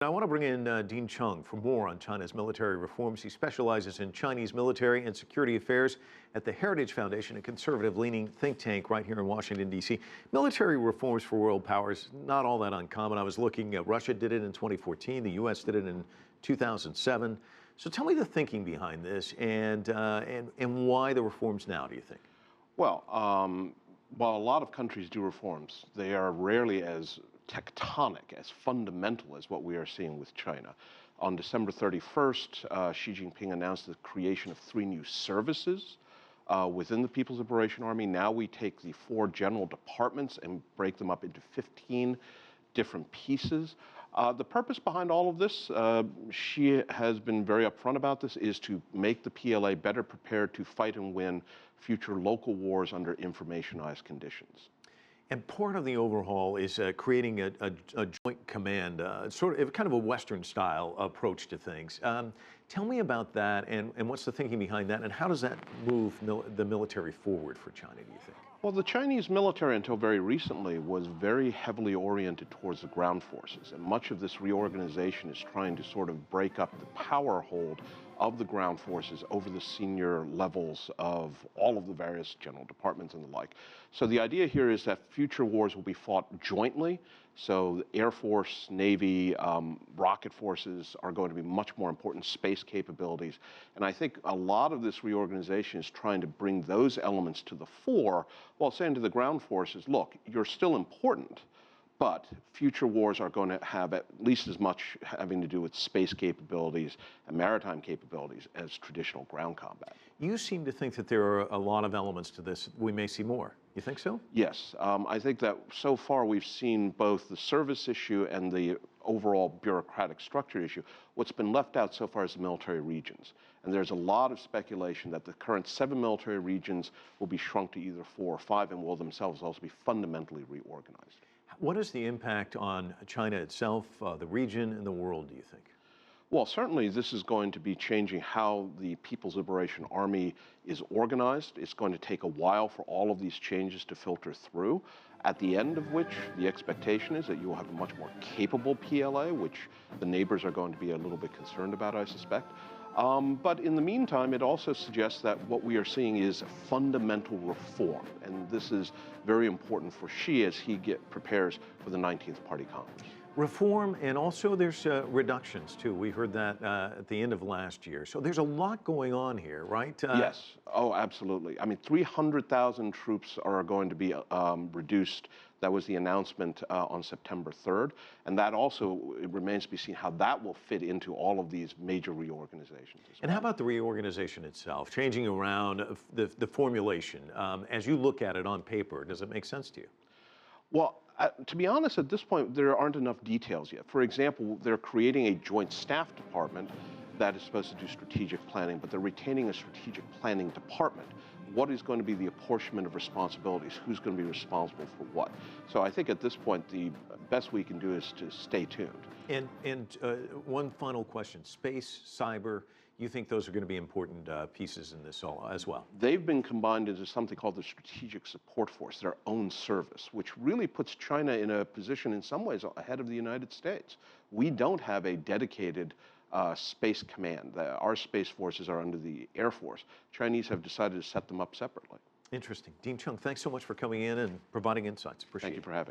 I want to bring in Dean Cheng for more on China's military reforms. He specializes in Chinese military and security affairs at the Heritage Foundation, a conservative-leaning think tank right here in Washington, D.C. Military reforms for world powers, not all that uncommon. I was looking at Russia did it in 2014. The U.S. did it in 2007. So tell me the thinking behind this and why the reforms now, do you think? Well, while a lot of countries do reforms, they are rarely as tectonic, as fundamental as what we are seeing with China. On December 31st, Xi Jinping announced the creation of 3 new services within the People's Liberation Army. Now we take the 4 general departments and break them up into 15 different pieces. The purpose behind all of this, Xi has been very upfront about this, is to make the PLA better prepared to fight and win future local wars under informationized conditions. And part of the overhaul is creating a joint command, sort of kind of a Western-style approach to things. Tell me about that, and what's the thinking behind that, and how does that move the military forward for China, do you think? Well, the Chinese military, until very recently, was very heavily oriented towards the ground forces, and much of this reorganization is trying to sort of break up the power hold of the ground forces over the senior levels of all of the various general departments and the like. So the idea here is that future wars will be fought jointly. So the Air Force, Navy, rocket forces are going to be much more important, space capabilities. And I think a lot of this reorganization is trying to bring those elements to the fore while saying to the ground forces, look, you're still important, but future wars are going to have at least as much having to do with space capabilities and maritime capabilities as traditional ground combat. You seem to think that there are a lot of elements to this. We may see more. You think so? Yes. I think that so far we've seen both the service issue and the overall bureaucratic structure issue. What's been left out so far is the military regions. And there's a lot of speculation that the current 7 military regions will be shrunk to either 4 or 5 and will themselves also be fundamentally reorganized. What is the impact on China itself, the region, and the world, do you think? Well, certainly this is going to be changing how the People's Liberation Army is organized. It's going to take a while for all of these changes to filter through, at the end of which the expectation is that you will have a much more capable PLA, which the neighbors are going to be a little bit concerned about, I suspect. But in the meantime, it also suggests that what we are seeing is fundamental reform. And this is very important for Xi as he prepares for the 19th Party Congress. Reform, and also there's reductions, too. We heard that at the end of last year. So there's a lot going on here, right? Yes. Oh, absolutely. I mean, 300,000 troops are going to be reduced. That was the announcement on September 3rd. And that also, it remains to be seen how that will fit into all of these major reorganizations as well. And how about the reorganization itself, changing around the formulation? As you look at it on paper, does it make sense to you? Well, to be honest, at this point, there aren't enough details yet. For example, they're creating a joint staff department that is supposed to do strategic planning, but they're retaining a strategic planning department. What is going to be the apportionment of responsibilities? Who's going to be responsible for what? So I think at this point, the best we can do is to stay tuned. And one final question, space, cyber, you think those are going to be important pieces in this as well? They've been combined into something called the Strategic Support Force, their own service, which really puts China in a position in some ways ahead of the United States. We don't have a dedicated space command. Our space forces are under the Air Force. Chinese have decided to set them up separately. Interesting. Dean Cheng, thanks so much for coming in and providing insights. Appreciate it. Thank you for having me.